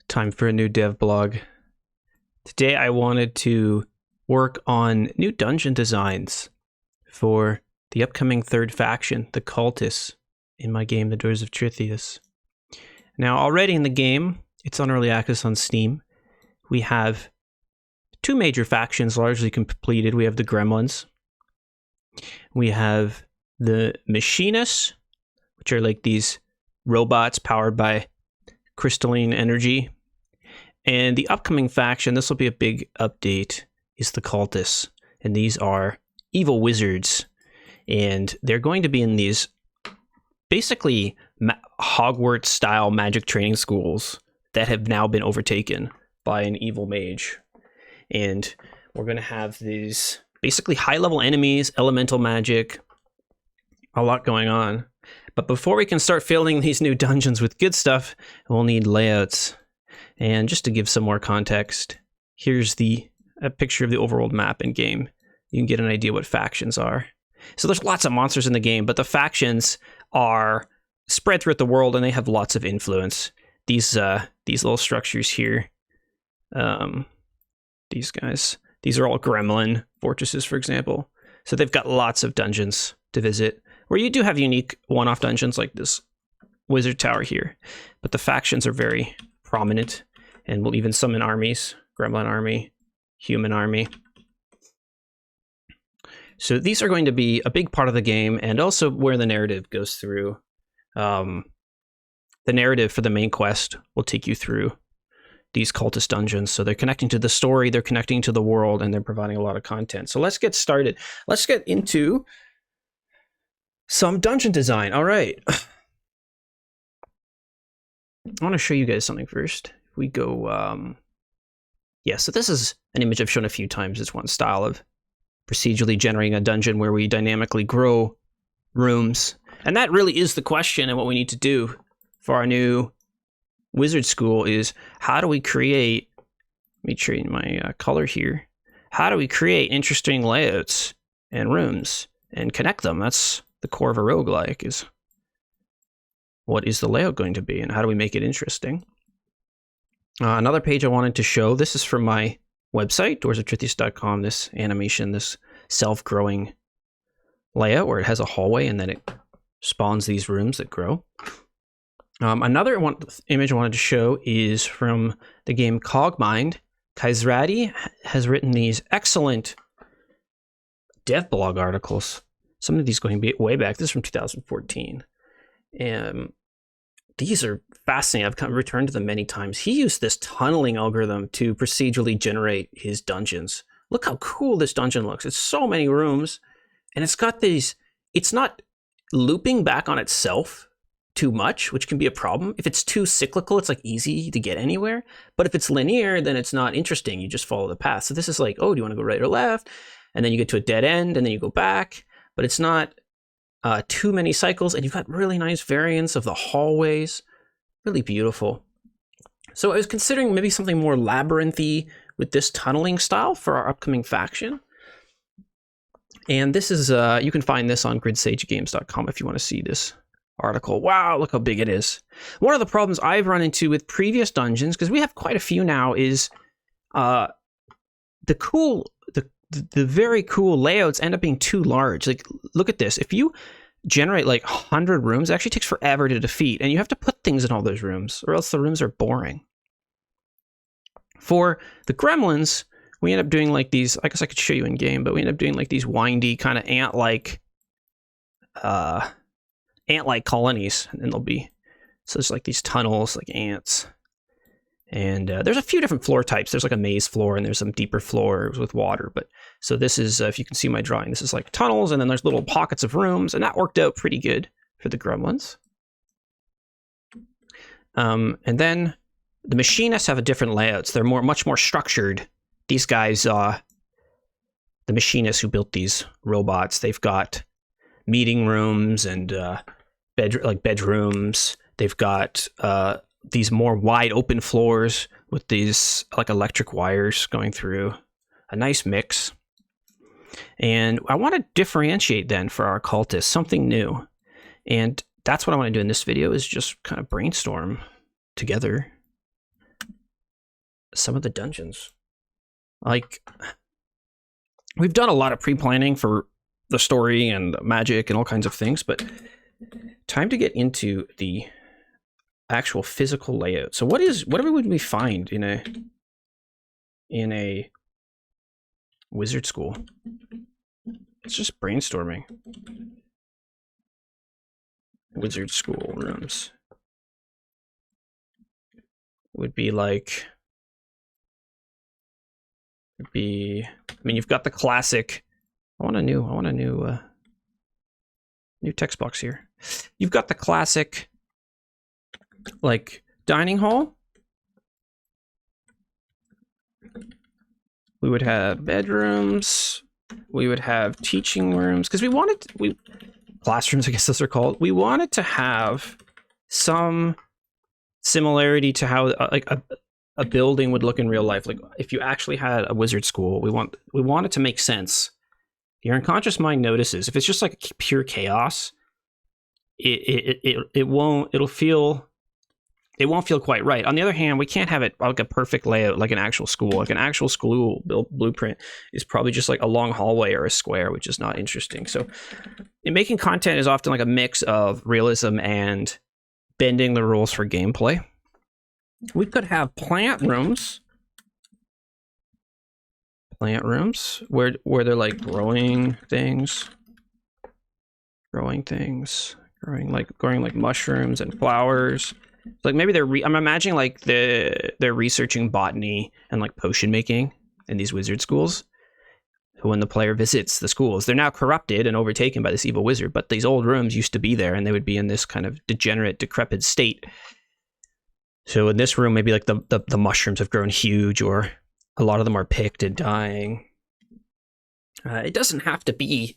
Time for a new dev blog. Today I wanted to work on new dungeon designs for the upcoming third faction, the cultists, in my game, the Doors of Trithius. Now, already in the game, it's on early access on Steam. We have two major factions largely completed. We have the gremlins. We have the machinists, which are like these robots powered by crystalline energy. And the upcoming faction, this will be a big update, is the cultists. And these are evil wizards. And they're going to be in these basically Hogwarts-style magic training schools that have now been overtaken by an evil mage. And we're going to have these basically high-level enemies, elemental magic, a lot going on. But before we can start filling these new dungeons with good stuff, we'll need layouts. And just to give some more context, here's a picture of the overworld map in game. You can get an idea what factions are. So there's lots of monsters in the game, but the factions are spread throughout the world and they have lots of influence. These little structures here, these guys, these are all gremlin fortresses, for example. So they've got lots of dungeons to visit, where you do have unique one-off dungeons like this wizard tower here, but the factions are very prominent, and we'll even summon armies, gremlin army, human army. So these are going to be a big part of the game, and also where the narrative goes through. The narrative for the main quest will take you through these cultist dungeons. So they're connecting to the story, they're connecting to the world, and they're providing a lot of content. So let's get started. Let's get into some dungeon design. All right. I want to show you guys something first. We go, yeah, so this is an image I've shown a few times. It's one style of procedurally generating a dungeon where we dynamically grow rooms. And that really is the question, and what we need to do for our new wizard school is, how do we create, let me change my color here. How do we create interesting layouts and rooms and connect them? That's the core of a roguelike, is what is the layout going to be and how do we make it interesting? Another page I wanted to show, this is from my website, doorsoftrithius.com, this animation, this self-growing layout where it has a hallway and then it spawns these rooms that grow. Another image I wanted to show is from the game Cogmind. Kaisrati has written these excellent dev blog articles. Some of these going way back. This is from 2014. These are fascinating. I've returned to them many times. He used this tunneling algorithm to procedurally generate his dungeons. Look how cool this dungeon looks. It's so many rooms, and it's got these, it's not looping back on itself too much, which can be a problem. If it's too cyclical, it's like easy to get anywhere. But if it's linear, then it's not interesting. You just follow the path. So this is like, oh, do you want to go right or left? And then you get to a dead end, and then you go back. But it's not too many cycles, and you've got really nice variants of the hallways. Really beautiful. So I was considering maybe something more labyrinthy with this tunneling style for our upcoming faction. And this is, you can find this on gridsagegames.com if you want to see this article. Wow, look how big it is. One of the problems I've run into with previous dungeons, because we have quite a few now, is the very cool layouts end up being too large. Like, look at this. If you generate like 100 rooms, it actually takes forever to defeat, and you have to put things in all those rooms, or else the rooms are boring. For the gremlins, we end up doing like these, I guess I could show you in game, but we end up doing like these windy kind of ant-like colonies, and then there'll be, so there's like these tunnels, like ants. And there's a few different floor types. There's like a maze floor, and there's some deeper floors with water. But so this is, if you can see my drawing, this is like tunnels, and then there's little pockets of rooms, and that worked out pretty good for the gremlins. And then the machinists have a different layouts. They're much more structured. These guys, the machinists who built these robots, they've got meeting rooms and bedrooms. They've got these more wide open floors with these like electric wires going through. A nice mix. And I want to differentiate then for our cultists, something new. And that's what I want to do in this video, is just kind of brainstorm together some of the dungeons. Like, we've done a lot of pre-planning for the story and magic and all kinds of things, but time to get into the actual physical layout. So whatever would we find in a wizard school? It's just brainstorming. Wizard school rooms would be like, I mean, you've got the classic. I want a new text box here. You've got the classic, like, dining hall. We would have bedrooms. We would have teaching rooms, because classrooms, I guess those are called. We wanted to have some similarity to how like a building would look in real life. Like, if you actually had a wizard school, we want it to make sense. Your unconscious mind notices. If it's just like pure chaos, it won't feel quite right. On the other hand, we can't have it like a perfect layout like an actual school. Like an actual school blueprint is probably just like a long hallway or a square, which is not interesting. So making content is often like a mix of realism and bending the rules for gameplay. We could have plant rooms where they're like growing like mushrooms and flowers. Like, maybe I'm imagining like they're researching botany and like potion making in these wizard schools. When the player visits the schools, they're now corrupted and overtaken by this evil wizard, but these old rooms used to be there, and they would be in this kind of degenerate, decrepit state. So in this room, maybe like the mushrooms have grown huge, or a lot of them are picked and dying. It doesn't have to be.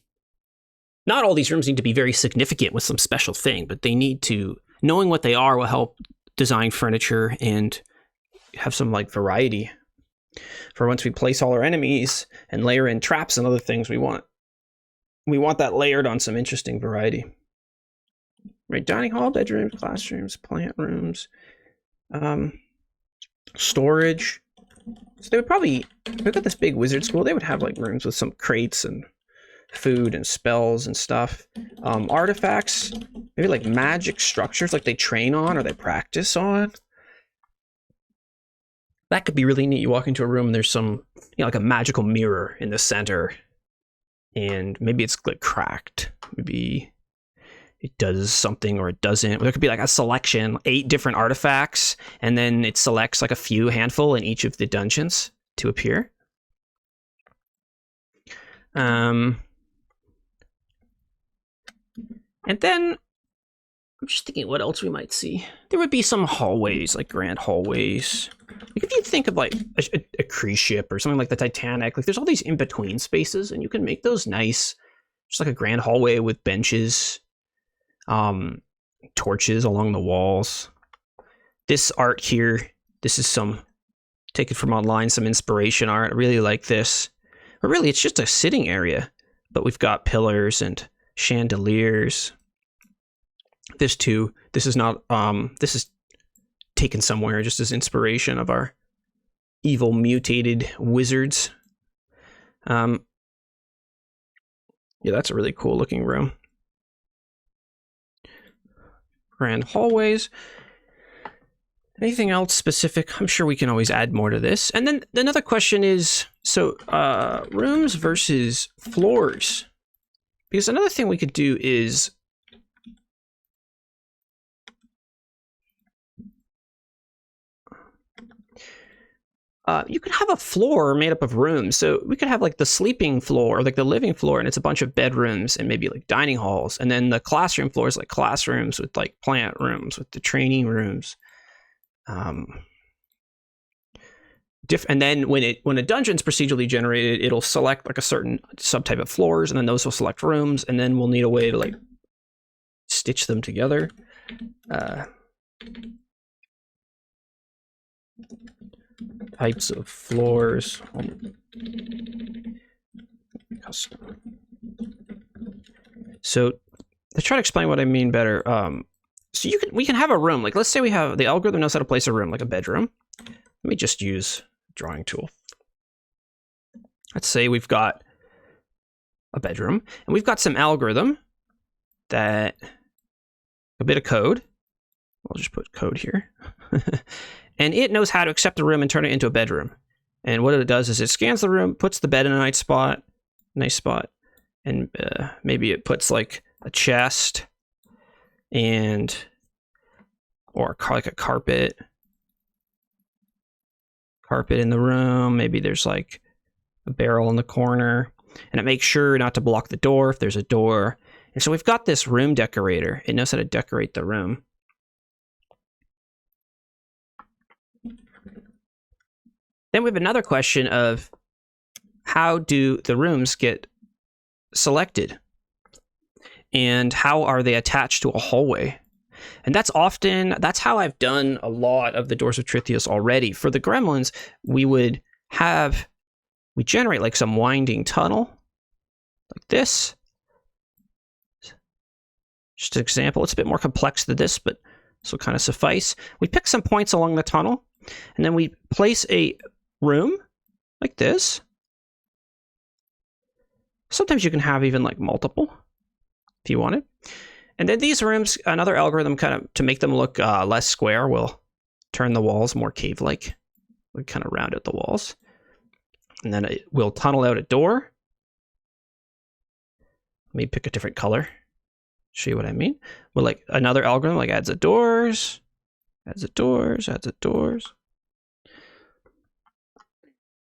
Not all these rooms need to be very significant with some special thing, but they need to. Knowing what they are will help design furniture and have some like variety. For once we place all our enemies and layer in traps and other things, we want that layered on some interesting variety. Right, dining hall, bedrooms, classrooms, plant rooms, storage. So they would probably, if we got this big wizard school, they would have like rooms with some crates and food and spells and stuff. Artifacts, maybe like magic structures like they train on or they practice on. That could be really neat. You walk into a room and there's some, like a magical mirror in the center, and maybe it's like cracked. Maybe it does something or it doesn't. There could be like a selection, 8 different artifacts, and then it selects like a handful in each of the dungeons to appear. And then I'm just thinking what else we might see. There would be some hallways, like grand hallways. Like if you think of like a cruise ship or something like the Titanic, like there's all these in-between spaces, and you can make those nice, just like a grand hallway with benches, torches along the walls. This art here, this is some taken from online, some inspiration art. I really like this. But really, it's just a sitting area, but we've got pillars and chandeliers. This too, this is not, this is taken somewhere just as inspiration of our evil mutated wizards. Yeah, that's a really cool looking room. Grand hallways. Anything else specific? I'm sure we can always add more to this. And then another question is, so rooms versus floors. Because another thing we could do is you could have a floor made up of rooms. So we could have like the sleeping floor or like the living floor, and it's a bunch of bedrooms and maybe like dining halls. And then the classroom floor is like classrooms with like plant rooms with the training rooms. And then when a dungeon's procedurally generated, it'll select like a certain subtype of floors, and then those will select rooms, and then we'll need a way to like stitch them together. Types of floors. Custom. So to try to explain what I mean better, so we can have a room. Like let's say we have the algorithm knows how to place a room, like a bedroom. Let me just use drawing tool. Let's say we've got a bedroom, and we've got some algorithm that, a bit of code. I'll just put code here. And it knows how to accept the room and turn it into a bedroom. And what it does is it scans the room, puts the bed in a nice spot, and maybe it puts like a chest or like a carpet in the room. Maybe there's like a barrel in the corner, and it makes sure not to block the door if there's a door. And so we've got this room decorator. It knows how to decorate the room. Then we have another question of how do the rooms get selected? And how are they attached to a hallway? And that's how I've done a lot of the Doors of Trithius already. For the gremlins, we generate like some winding tunnel, like this. Just an example. It's a bit more complex than this, but this will kind of suffice. We pick some points along the tunnel, and then we place a room like this. Sometimes you can have even like multiple if you want it. And then these rooms, another algorithm kind of to make them look less square, will turn the walls more cave-like. We kind of round out the walls. And then it will tunnel out a door. Let me pick a different color. Show you what I mean. Well, like another algorithm like adds a doors.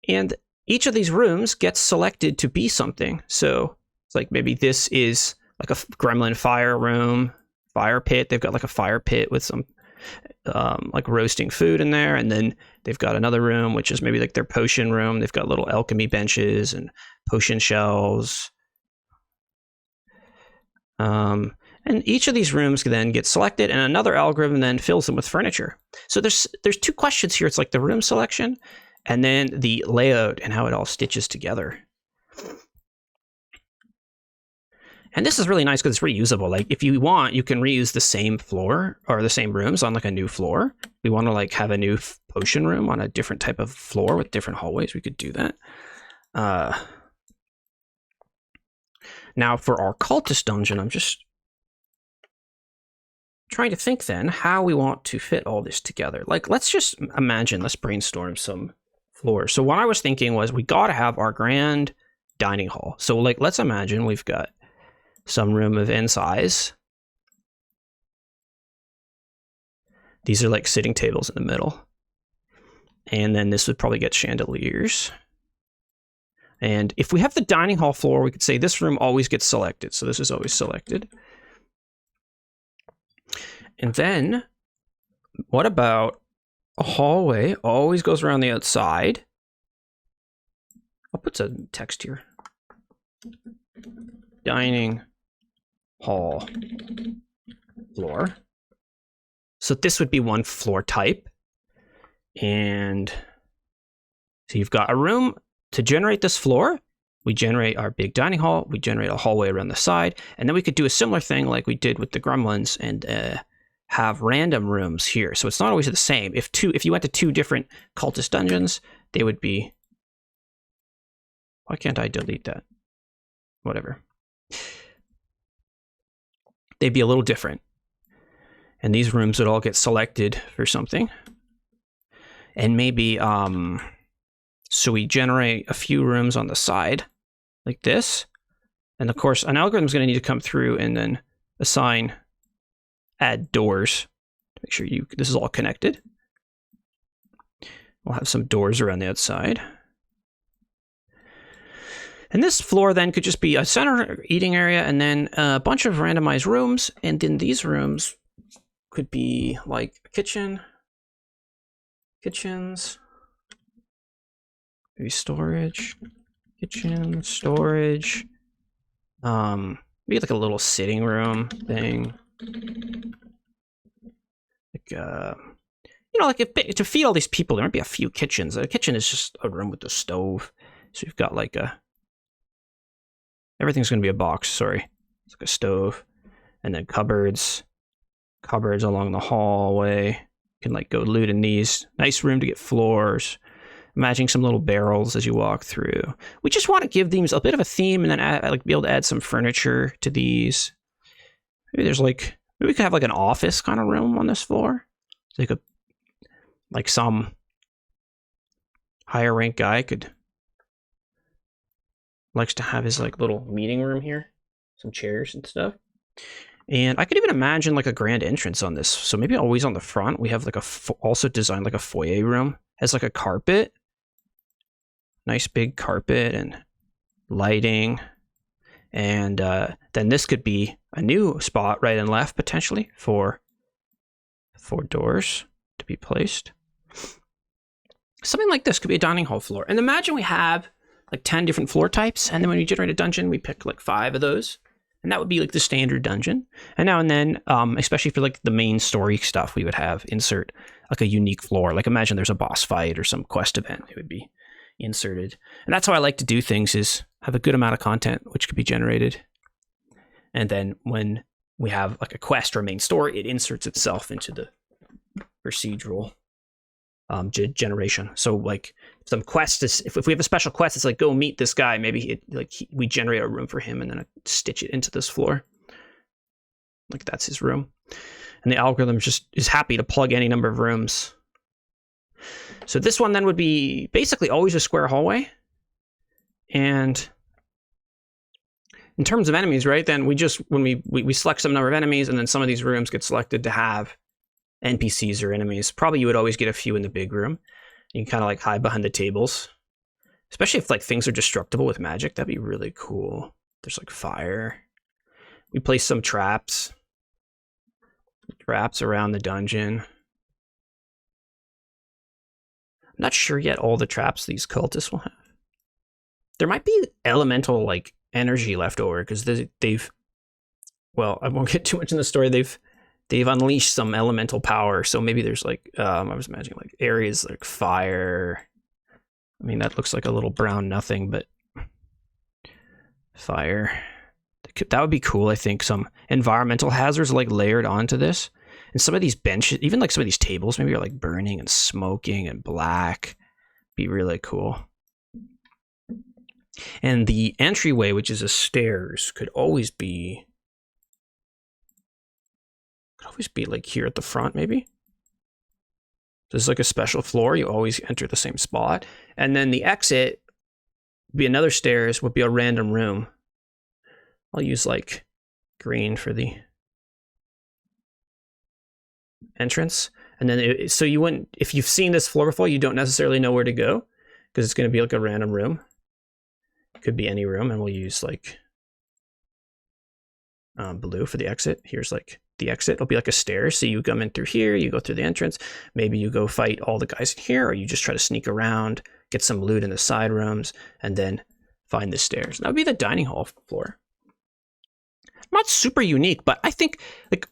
And each of these rooms gets selected to be something. So it's like maybe this is like a gremlin fire room, fire pit. They've got like a fire pit with some like roasting food in there. And then they've got another room, which is maybe like their potion room. They've got little alchemy benches and potion shelves. And each of these rooms then get selected, and another algorithm then fills them with furniture. So there's two questions here. It's like the room selection and then the layout and how it all stitches together. And this is really nice because it's reusable. Like if you want, you can reuse the same floor or the same rooms on like a new floor. We want to like have a new potion room on a different type of floor with different hallways. We could do that. Now for our cultist dungeon, I'm just trying to think then how we want to fit all this together. Like let's just imagine, let's brainstorm some floors. So what I was thinking was we got to have our grand dining hall. So like let's imagine we've got some room of N size. These are like sitting tables in the middle. And then this would probably get chandeliers. And if we have the dining hall floor, we could say this room always gets selected. So this is always selected. And then what about a hallway always goes around the outside? I'll put some text here. Dining hall floor. So this would be one floor type. And so you've got a room to generate this floor. We generate our big dining hall. We generate a hallway around the side. And then we could do a similar thing like we did with the gremlins and have random rooms here. So it's not always the same. If you went to two different cultist dungeons, they would be... Why can't I delete that? Whatever. They'd be a little different. And these rooms would all get selected for something. And maybe, so we generate a few rooms on the side, like this. And of course, an algorithm is going to need to come through and then add doors to make sure this is all connected. We'll have some doors around the outside. And this floor then could just be a center eating area and then a bunch of randomized rooms. And then these rooms could be like a kitchens, maybe storage, kitchen, storage, maybe like a little sitting room thing. Like, like to feed all these people, there might be a few kitchens. A kitchen is just a room with a stove. So you've got like everything's going to be a box, sorry. It's like a stove. And then cupboards along the hallway. can like go loot in these. Nice room to get floors. Imagining some little barrels as you walk through. We just want to give these a bit of a theme and then like be able to add some furniture to these. Maybe there's like, maybe we could have like an office kind of room on this floor. Like some higher rank guy likes to have his like little meeting room here. Some chairs and stuff. And I could even imagine like a grand entrance on this. So maybe always on the front, we have like also designed like a foyer room. Has like a carpet. Nice big carpet and lighting. And then this could be a new spot right and left potentially for doors to be placed. Something like this could be a dining hall floor. And imagine we have like 10 different floor types. And then when we generate a dungeon, we pick like 5 of those. And that would be like the standard dungeon. And now and then, especially for like the main story stuff, we would have insert like a unique floor. Like imagine there's a boss fight or some quest event. It would be inserted. And that's how I like to do things, is have a good amount of content which could be generated. And then when we have like a quest or a main story, it inserts itself into the procedural generation. So like some quest is, if we have a special quest, it's like go meet this guy. Maybe we generate a room for him and then stitch it into this floor. Like that's his room. And the algorithm just is happy to plug any number of rooms. So this one then would be basically always a square hallway. And in terms of enemies, right, then we just, when we select some number of enemies, and then some of these rooms get selected to have NPCs or enemies. Probably you would always get a few in the big room. You can kind of like hide behind the tables. Especially if like things are destructible with magic, that'd be really cool. There's like fire. We place some traps. Traps around the dungeon. I'm not sure yet all the traps these cultists will have. There might be elemental like energy left over because they've, well, I won't get too much in the story. They've unleashed some elemental power. So maybe there's like, I was imagining like areas like fire. I mean, that looks like a little brown nothing, but fire. That would be cool. I think some environmental hazards like layered onto this. And some of these benches, even like some of these tables, maybe are like burning and smoking and black. Be really cool. And the entryway, which is a stairs, could always be like here at the front, maybe. There's like a special floor. You always enter the same spot. And then the exit would be another stairs, would be a random room. I'll use like green for the entrance. And then, so you wouldn't, if you've seen this floor before, you don't necessarily know where to go because it's going to be like a random room. It could be any room, and we'll use like blue for the exit. Here's like the exit. It'll be like a stairs. So you come in through here, you go through the entrance. Maybe you go fight all the guys in here, or you just try to sneak around, get some loot in the side rooms, and then find the stairs. That would be the dining hall floor. Not super unique, but I think like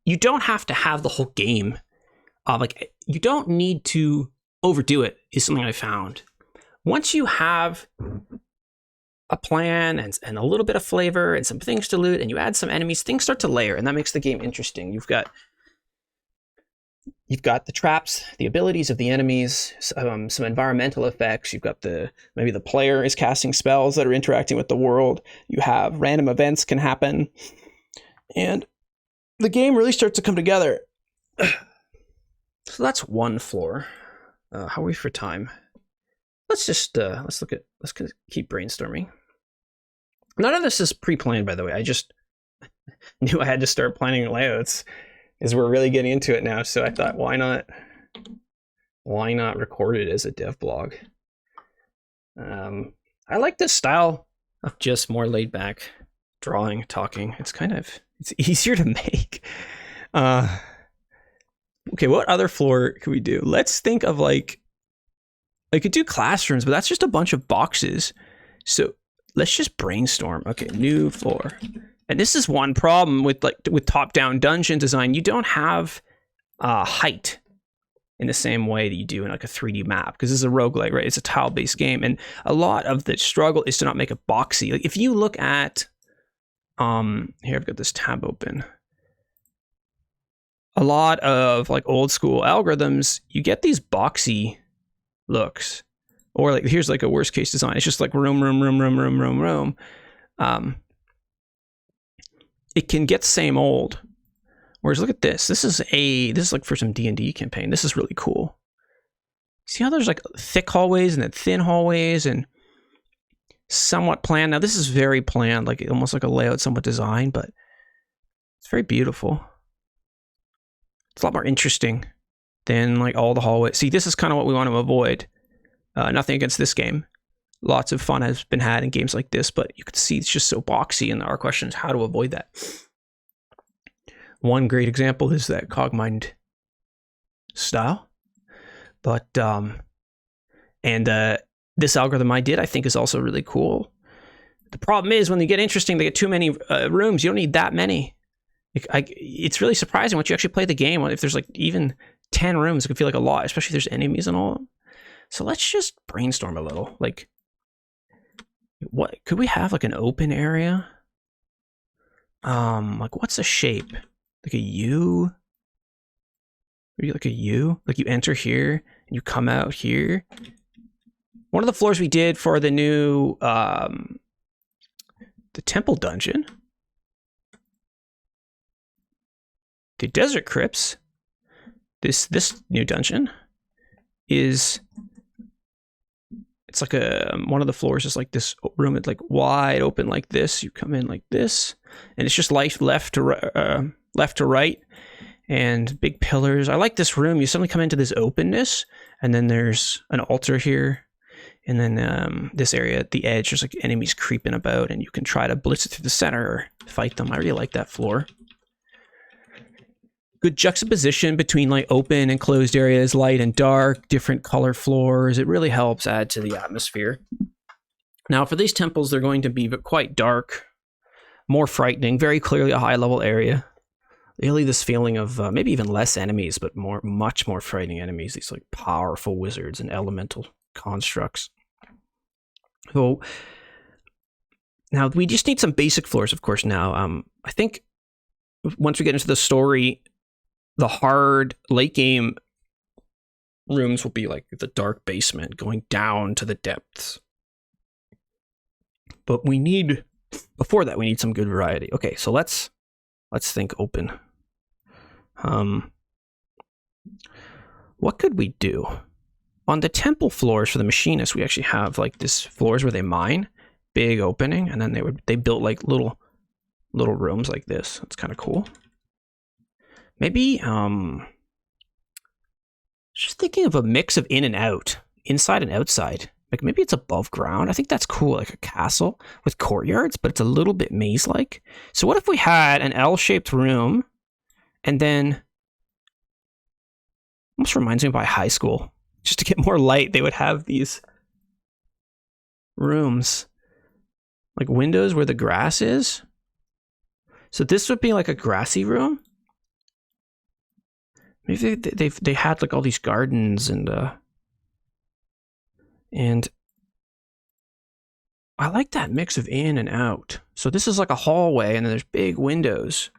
you don't have to have the whole game. Like you don't need to overdo it, is something I found. Once you have a plan and a little bit of flavor and some things to loot, and you add some enemies, things start to layer, and that makes the game interesting. You've got the traps, the abilities of the enemies, some environmental effects. You've got maybe the player is casting spells that are interacting with the world. You have random events can happen, and the game really starts to come together. So that's one floor. How are we for time? Let's just let's keep brainstorming. None of this is pre-planned, by the way. I just knew I had to start planning layouts as we're really getting into it now. So I thought, why not record it as a dev blog? I like this style of just more laid back drawing, talking. It's easier to make. Okay, what other floor could we do? Let's think of like, I could do classrooms, but that's just a bunch of boxes. So let's just brainstorm. Okay, new floor. And this is one problem with top-down dungeon design. You don't have height in the same way that you do in like a 3D map, because this is a roguelike, right? It's a tile-based game, and a lot of the struggle is to not make it boxy. Like if you look at here, I've got this tab open. a lot of like old school algorithms, you get these boxy looks. Or like here's like a worst case design. It's just like room. It can get same old. Whereas look at this. This is like for some D&D campaign. This is really cool. See how there's like thick hallways and then thin hallways and somewhat planned. Now this is very planned, like almost like a layout, somewhat designed, but it's very beautiful. It's a lot more interesting than like all the hallways. See, this is kind of what we want to avoid. Nothing against this game. Lots of fun has been had in games like this, but you can see it's just so boxy, and our question is how to avoid that. One great example is that Cogmind style. But, this algorithm I think is also really cool. The problem is when they get interesting, they get too many rooms. You don't need that many. It's really surprising once you actually play the game. If there's like even 10 rooms, it can feel like a lot, especially if there's enemies and all. So let's just brainstorm a little. Like, what could we have? Like an open area? Like what's a shape? Like a U? Maybe like a U? Like you enter here and you come out here. One of the floors we did for the new the temple dungeon, the desert crypts, this new dungeon is, it's like one of the floors is like this room. It's like wide open like this. You come in like this, and it's just left to right, and big pillars. I like this room. You suddenly come into this openness, and then there's an altar here, and then this area at the edge, there's like enemies creeping about, and you can try to blitz it through the center or fight them. I really like that floor. Good juxtaposition between like open and closed areas, light and dark, different color floors. It really helps add to the atmosphere. Now for these temples, they're going to be quite dark, more frightening, very clearly a high level area. Really this feeling of maybe even less enemies, but much more frightening enemies. These like powerful wizards and elemental constructs. So now we just need some basic floors, of course. Now I think once we get into the story, the hard late game rooms will be like the dark basement going down to the depths. But before that, we need some good variety. Okay, so let's think open. What could we do? On the temple floors for the machinists, we actually have like this floors where they mine, big opening, and then they built like little rooms like this. It's kind of cool. Maybe just thinking of a mix of in and out, inside and outside. Like maybe it's above ground. I think that's cool, like a castle with courtyards, but it's a little bit maze-like. So what if we had an L-shaped room, and then almost reminds me of my high school. Just to get more light, they would have these rooms, like windows where the grass is. So this would be like a grassy room. Maybe they had like all these gardens and I like that mix of in and out. So this is like a hallway, and then there's big windows.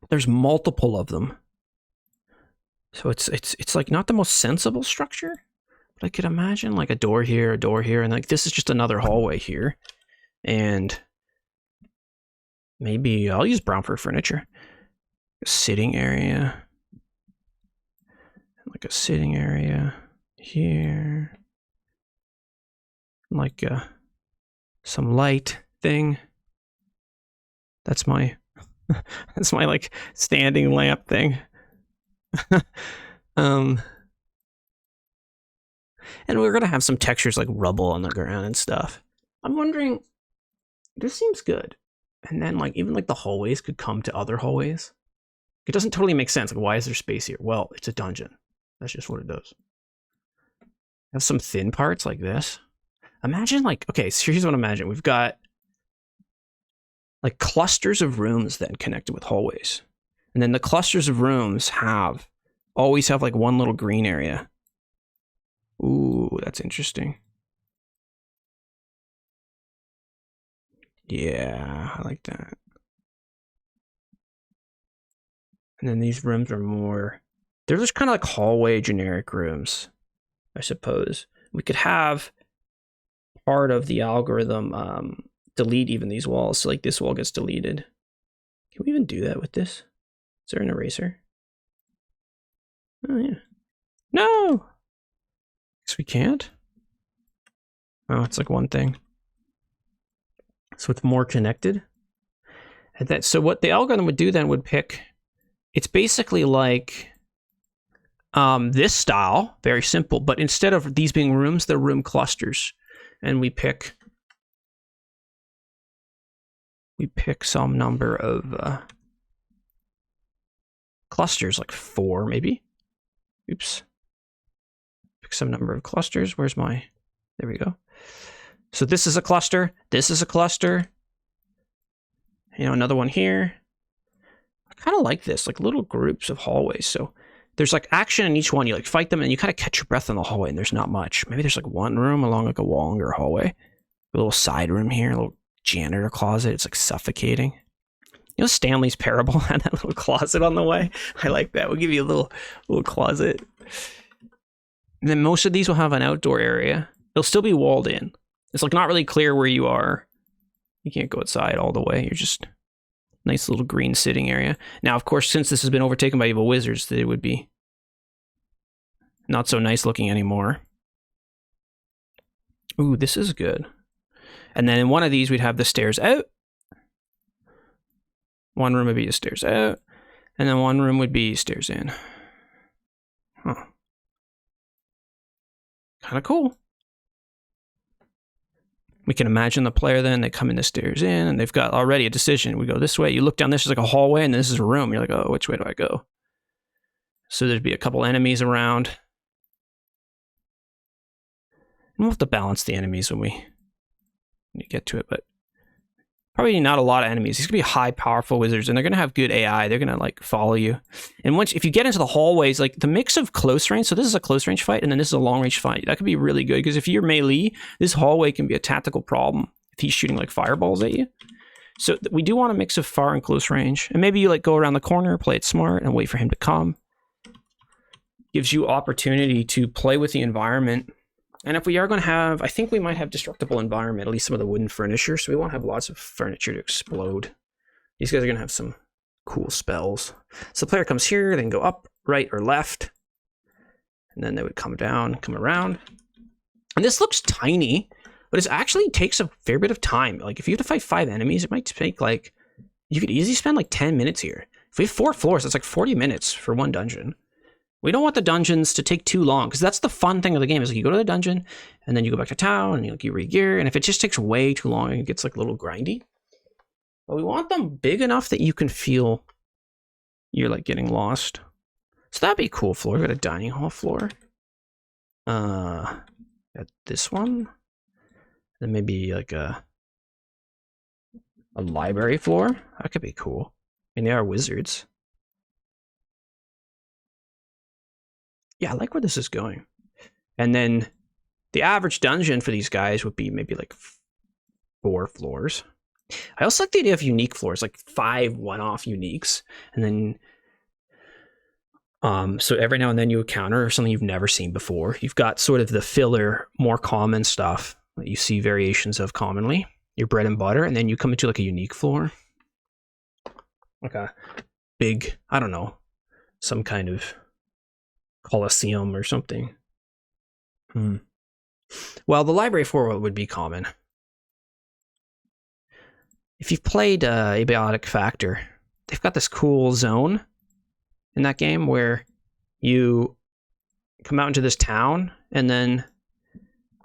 There's multiple of them. So it's like not the most sensible structure, but I could imagine like a door here, and like this is just another hallway here. And maybe I'll use brown for furniture. A sitting area. Like a sitting area here. Like some light thing. That's my like standing lamp thing. And we're gonna have some textures like rubble on the ground and stuff. I'm wondering, this seems good. And then like even like the hallways could come to other hallways. It doesn't totally make sense. Like, why is there space here? Well, it's a dungeon. That's just what it does. Have some thin parts like this. Imagine like, okay, so here's what I imagine. We've got like clusters of rooms then connected with hallways. And then the clusters of rooms always have like one little green area. Ooh, that's interesting. Yeah, I like that. And then these rooms are more, they're just kind of like hallway generic rooms, I suppose. We could have part of the algorithm delete even these walls. So like this wall gets deleted. Can we even do that with this? Is there an eraser? Oh yeah. No! Guess we can't. Oh, it's like one thing. So it's more connected. And that, so what the algorithm would do then would pick, it's basically like this style, very simple, but instead of these being rooms, they're room clusters. And we pick some number of clusters, like 4 maybe. Oops. Pick some number of clusters. Where's my, there we go. So this is a cluster, this is a cluster. You know, another one here. I kind of like this, like little groups of hallways. So there's like action in each one. You like fight them and you kind of catch your breath in the hallway and there's not much. Maybe there's like one room along like a longer hallway. A little side room here, a little janitor closet. It's like suffocating. You know, Stanley's Parable had that little closet on the way. I like that. We'll give you a little closet. And then most of these will have an outdoor area. They'll still be walled in. It's like not really clear where you are. You can't go outside all the way. You're just nice little green sitting area. Now, of course, since this has been overtaken by evil wizards, they would be not so nice looking anymore. Ooh, this is good. And then in one of these, we'd have the stairs out. One room would be the stairs out. And then one room would be stairs in. Huh. Kind of cool. We can imagine the player then, they come in the stairs in and they've got already a decision. We go this way, you look down, this is like a hallway and this is a room. You're like, oh, which way do I go? So there'd be a couple enemies around. And we'll have to balance the enemies when we get to it, but probably not a lot of enemies. These could be high, powerful wizards, and they're going to have good AI. They're going to like follow you. And once, if you get into the hallways, like the mix of close range, so this is a close range fight, and then this is a long range fight. That could be really good, because if you're melee, this hallway can be a tactical problem if he's shooting like fireballs at you. So we do want a mix of far and close range. And maybe you like go around the corner, play it smart, and wait for him to come. Gives you opportunity to play with the environment. And if we are going to have, I think we might have destructible environment, at least some of the wooden furniture, so we won't have lots of furniture to explode. These guys are going to have some cool spells. So the player comes here, they can go up, right, or left. And then they would come down, come around. And this looks tiny, but it actually takes a fair bit of time. Like if you have to fight 5 enemies, it might take like, you could easily spend like 10 minutes here. If we have 4 floors, that's like 40 minutes for one dungeon. We don't want the dungeons to take too long, because that's the fun thing of the game, is like you go to the dungeon and then you go back to town and you re-gear, and if it just takes way too long, it gets like a little grindy. But we want them big enough that you can feel you're like getting lost. So that'd be a cool floor. We got a dining hall floor. Got this one. Then maybe like a library floor. That could be cool. I mean, they are wizards. Yeah, I like where this is going. And then the average dungeon for these guys would be maybe like 4 floors. I also like the idea of unique floors, like 5 one-off uniques. And then, so every now and then you encounter something you've never seen before. You've got sort of the filler, more common stuff that you see variations of commonly, your bread and butter, and then you come into like a unique floor. Like a big, I don't know, some kind of Colosseum or something. Well, the library floor would be common. If you've played Abiotic Factor, they've got this cool zone in that game where you come out into this town and then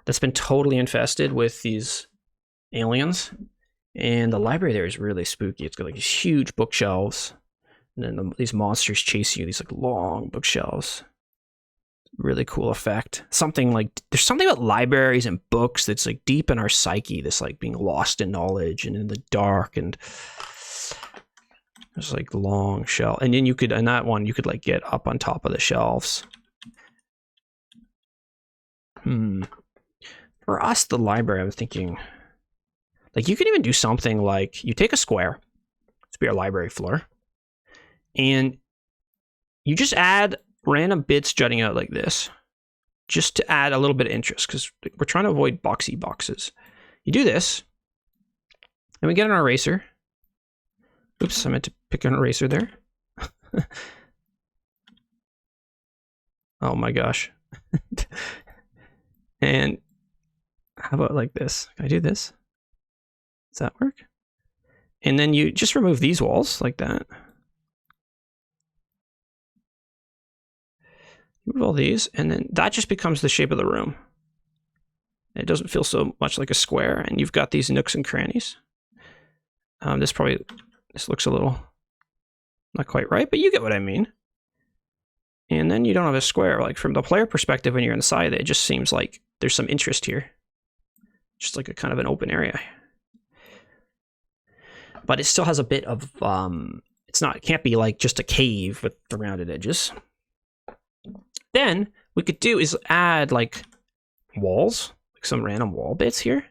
that's been totally infested with these aliens. And the library there is really spooky. It's got like these huge bookshelves. And then these monsters chase you, these like long bookshelves. Really cool effect. Something like, there's something about libraries and books that's like deep in our psyche, this like being lost in knowledge and in the dark, and there's like long shelf. And then you could, in that one, you could like get up on top of the shelves. For us, the library, I'm thinking, like you could even do something like, you take a square, it's be our library floor, and you just add random bits jutting out like this, just to add a little bit of interest, because we're trying to avoid boxy boxes. You do this, and we get an eraser. Oops, I meant to pick an eraser there. Oh my gosh. And how about like this? Can I do this? Does that work? And then you just remove these walls like that. Remove all these, and then that just becomes the shape of the room. It doesn't feel so much like a square, and you've got these nooks and crannies. This looks a little not quite right, but you get what I mean. And then you don't have a square. Like from the player perspective, when you're inside it just seems like there's some interest here. Just like a kind of an open area. But it still has a bit of, it can't be like just a cave with the rounded edges. Then we could do is add like walls, like some random wall bits here.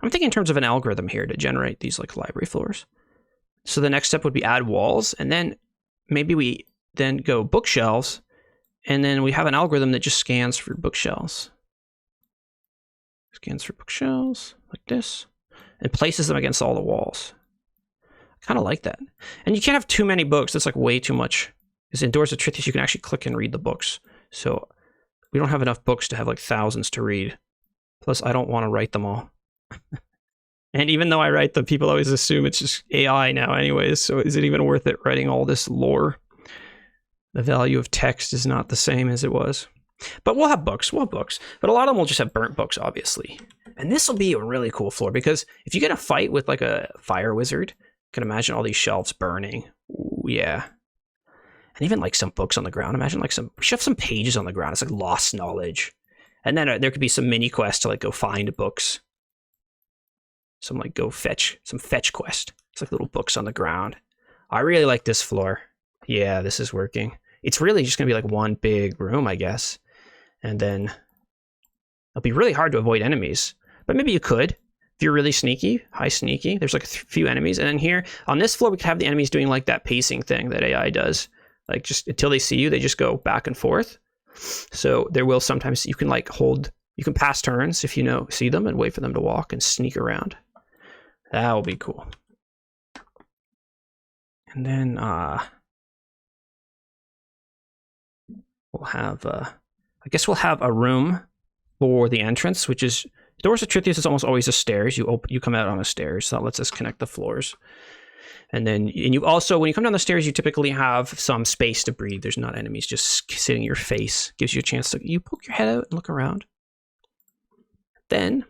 I'm thinking in terms of an algorithm here to generate these like library floors. So the next step would be add walls, and then maybe we then go bookshelves, and then we have an algorithm that just scans for bookshelves. Scans for bookshelves like this, and places them against all the walls. I kind of like that. And you can't have too many books. That's like way too much. Because in Doors of Trithius, you can actually click and read the books. So we don't have enough books to have like thousands to read. Plus, I don't want to write them all. And even though I write them, people always assume it's just AI now anyways. So is it even worth it writing all this lore? The value of text is not the same as it was. But we'll have books. We'll have books. But a lot of them will just have burnt books, obviously. And this will be a really cool floor, because if you get a fight with like a fire wizard, you can imagine all these shelves burning. Ooh, yeah. And even like some books on the ground. Imagine like we should have some pages on the ground. It's like lost knowledge. And then there could be some mini quests to like go find books. Some like some fetch quest. It's like little books on the ground. I really like this floor. Yeah, this is working. It's really just going to be like one big room, I guess. And then it'll be really hard to avoid enemies. But maybe you could. If you're really sneaky, high sneaky, there's like a few enemies. And then here, on this floor, we could have the enemies doing like that pacing thing that AI does. Like just until they see you, they just go back and forth. So there will sometimes, you can like you can pass turns if you see them and wait for them to walk and sneak around. That will be cool. And then we'll have, I guess we'll have a room for the entrance, which is, Doors of Trithius is almost always a stairs. You come out on a stairs, so that lets us connect the floors. And then, you also, when you come down the stairs, you typically have some space to breathe. There's not enemies just sitting in your face. Gives you a chance to, you poke your head out and look around. Then,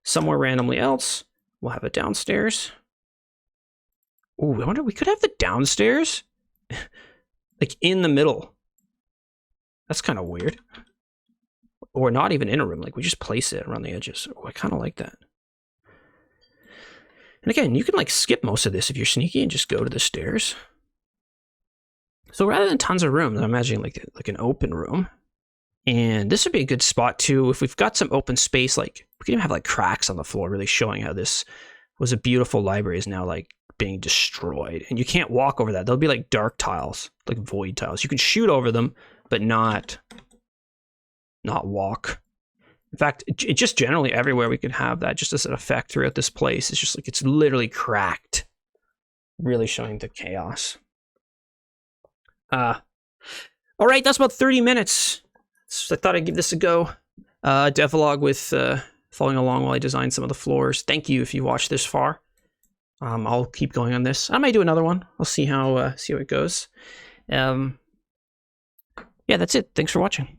somewhere randomly else, we'll have a downstairs. Ooh, I wonder, we could have the downstairs like in the middle. That's kind of weird. Or not even in a room, like we just place it around the edges. Oh, I kind of like that. And again, you can like skip most of this if you're sneaky and just go to the stairs. So rather than tons of rooms, I'm imagining like an open room. And this would be a good spot too, if we've got some open space, like we could even have like cracks on the floor, really showing how this was a beautiful library is now like being destroyed. And you can't walk over that. There'll be like dark tiles, like void tiles. You can shoot over them, but not walk. In fact, it just generally everywhere we could have that just as an effect throughout this place. It's just like it's literally cracked, really showing the chaos. All right, that's about 30 minutes. So I thought I'd give this a go. Devlog with following along while I design some of the floors. Thank you if you watched this far. I'll keep going on this. I might do another one. I'll see how it goes. Yeah, that's it. Thanks for watching.